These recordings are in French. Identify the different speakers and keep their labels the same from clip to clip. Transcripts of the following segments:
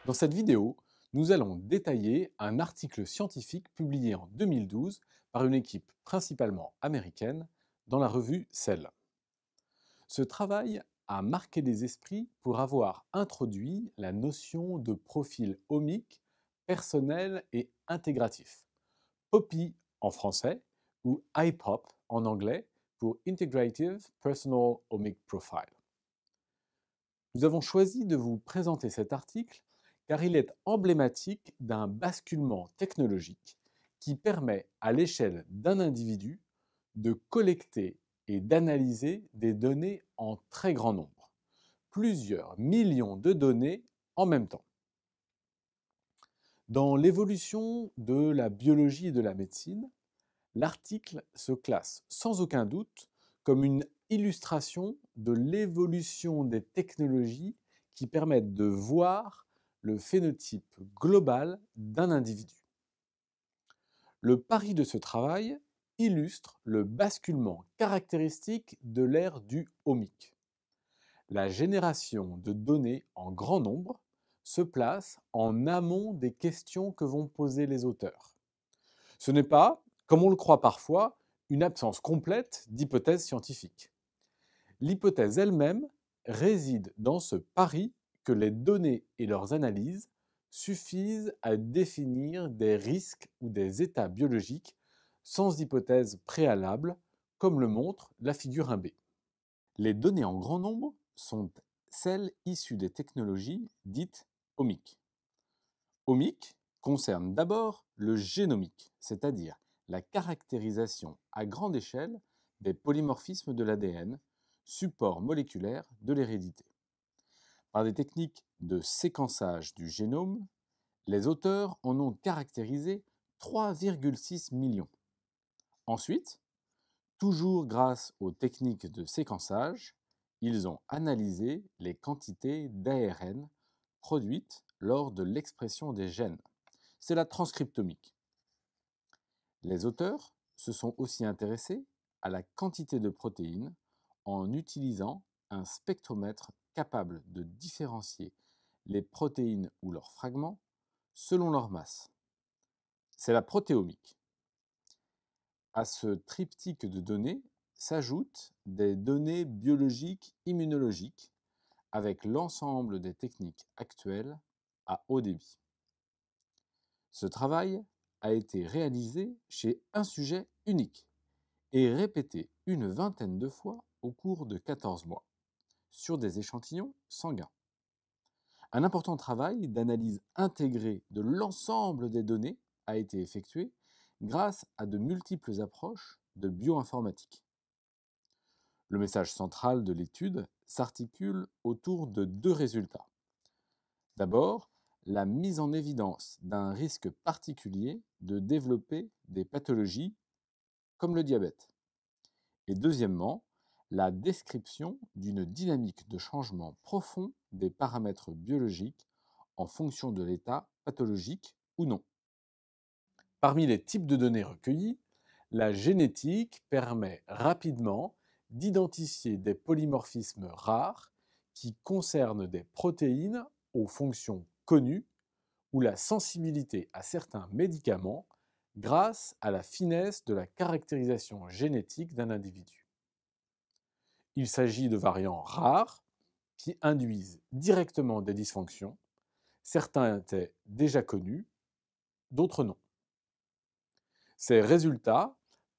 Speaker 1: Dans cette vidéo, nous allons détailler un article scientifique publié en 2012 par une équipe principalement américaine dans la revue Cell. Ce travail a marqué les esprits pour avoir introduit la notion de profil omique personnel et intégratif, POPI en français ou IPOP en anglais pour Integrative Personal Omic Profile. Nous avons choisi de vous présenter cet article car il est emblématique d'un basculement technologique qui permet à l'échelle d'un individu de collecter et d'analyser des données en très grand nombre, plusieurs millions de données en même temps. Dans l'évolution de la biologie et de la médecine, l'article se classe sans aucun doute comme une illustration de l'évolution des technologies qui permettent de voir le phénotype global d'un individu. Le pari de ce travail illustre le basculement caractéristique de l'ère du omic. La génération de données en grand nombre se place en amont des questions que vont poser les auteurs. Ce n'est pas, comme on le croit parfois, une absence complète d'hypothèses scientifiques. L'hypothèse elle-même réside dans ce pari que les données et leurs analyses suffisent à définir des risques ou des états biologiques sans hypothèse préalable, comme le montre la figure 1b. Les données en grand nombre sont celles issues des technologies dites omiques. Omique concerne d'abord le génomique, c'est-à-dire la caractérisation à grande échelle des polymorphismes de l'ADN, support moléculaire de l'hérédité. Par des techniques de séquençage du génome, les auteurs en ont caractérisé 3,6 millions. Ensuite, toujours grâce aux techniques de séquençage, ils ont analysé les quantités d'ARN produites lors de l'expression des gènes. C'est la transcriptomique. Les auteurs se sont aussi intéressés à la quantité de protéines en utilisant un spectromètre capable de différencier les protéines ou leurs fragments selon leur masse. C'est la protéomique. À ce triptyque de données s'ajoutent des données biologiques immunologiques avec l'ensemble des techniques actuelles à haut débit. Ce travail a été réalisé chez un sujet unique et répété une vingtaine de fois au cours de 14 mois, sur des échantillons sanguins. Un important travail d'analyse intégrée de l'ensemble des données a été effectué grâce à de multiples approches de bioinformatique. Le message central de l'étude s'articule autour de deux résultats. D'abord, la mise en évidence d'un risque particulier de développer des pathologies comme le diabète. Et deuxièmement, la description d'une dynamique de changement profond des paramètres biologiques en fonction de l'état pathologique ou non. Parmi les types de données recueillies, la génétique permet rapidement d'identifier des polymorphismes rares qui concernent des protéines aux fonctions connues ou la sensibilité à certains médicaments grâce à la finesse de la caractérisation génétique d'un individu. Il s'agit de variants rares qui induisent directement des dysfonctions. Certains étaient déjà connus, d'autres non. Ces résultats,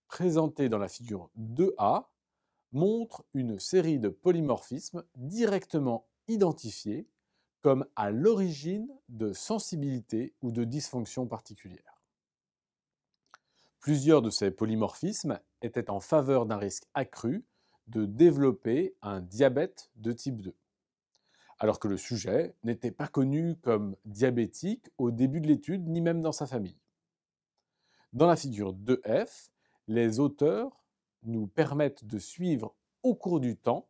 Speaker 1: présentés dans la figure 2A, montrent une série de polymorphismes directement identifiés comme à l'origine de sensibilité ou de dysfonctions particulières. Plusieurs de ces polymorphismes étaient en faveur d'un risque accru de développer un diabète de type 2, alors que le sujet n'était pas connu comme diabétique au début de l'étude, ni même dans sa famille. Dans la figure 2F, les auteurs nous permettent de suivre au cours du temps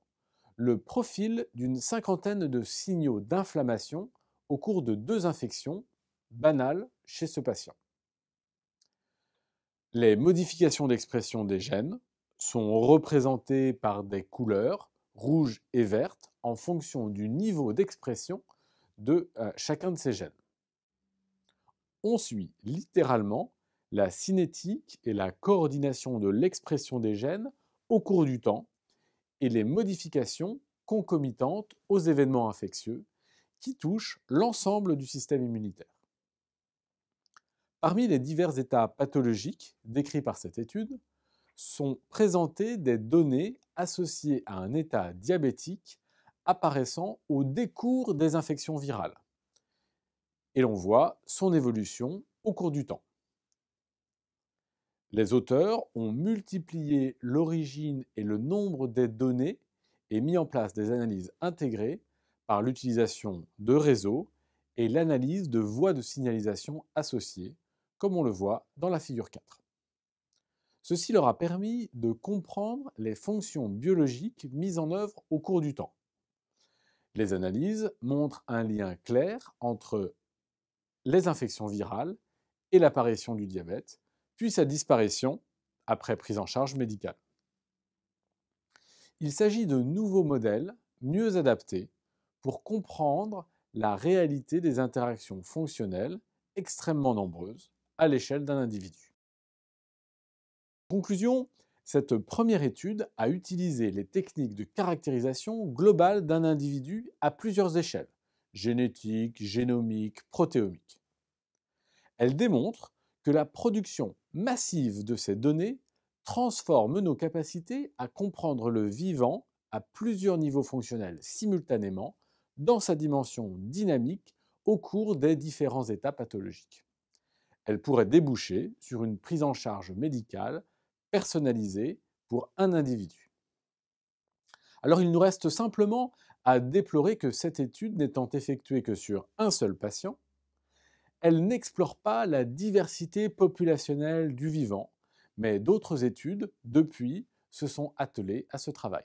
Speaker 1: le profil d'une cinquantaine de signaux d'inflammation au cours de 2 infections banales chez ce patient. Les modifications d'expression des gènes sont représentées par des couleurs rouges et vertes en fonction du niveau d'expression de chacun de ces gènes. On suit littéralement la cinétique et la coordination de l'expression des gènes au cours du temps et les modifications concomitantes aux événements infectieux qui touchent l'ensemble du système immunitaire. Parmi les divers états pathologiques décrits par cette étude, sont présentées des données associées à un état diabétique apparaissant au décours des infections virales. Et l'on voit son évolution au cours du temps. Les auteurs ont multiplié l'origine et le nombre des données et mis en place des analyses intégrées par l'utilisation de réseaux et l'analyse de voies de signalisation associées, comme on le voit dans la figure 4. Ceci leur a permis de comprendre les fonctions biologiques mises en œuvre au cours du temps. Les analyses montrent un lien clair entre les infections virales et l'apparition du diabète, puis sa disparition après prise en charge médicale. Il s'agit de nouveaux modèles mieux adaptés pour comprendre la réalité des interactions fonctionnelles extrêmement nombreuses à l'échelle d'un individu. En conclusion, cette première étude a utilisé les techniques de caractérisation globale d'un individu à plusieurs échelles, génétique, génomique, protéomique. Elle démontre que la production massive de ces données transforme nos capacités à comprendre le vivant à plusieurs niveaux fonctionnels simultanément dans sa dimension dynamique au cours des différents états pathologiques. Elle pourrait déboucher sur une prise en charge médicale personnalisée pour un individu. Alors il nous reste simplement à déplorer que cette étude n'étant effectuée que sur un seul patient, elle n'explore pas la diversité populationnelle du vivant, mais d'autres études, depuis, se sont attelées à ce travail.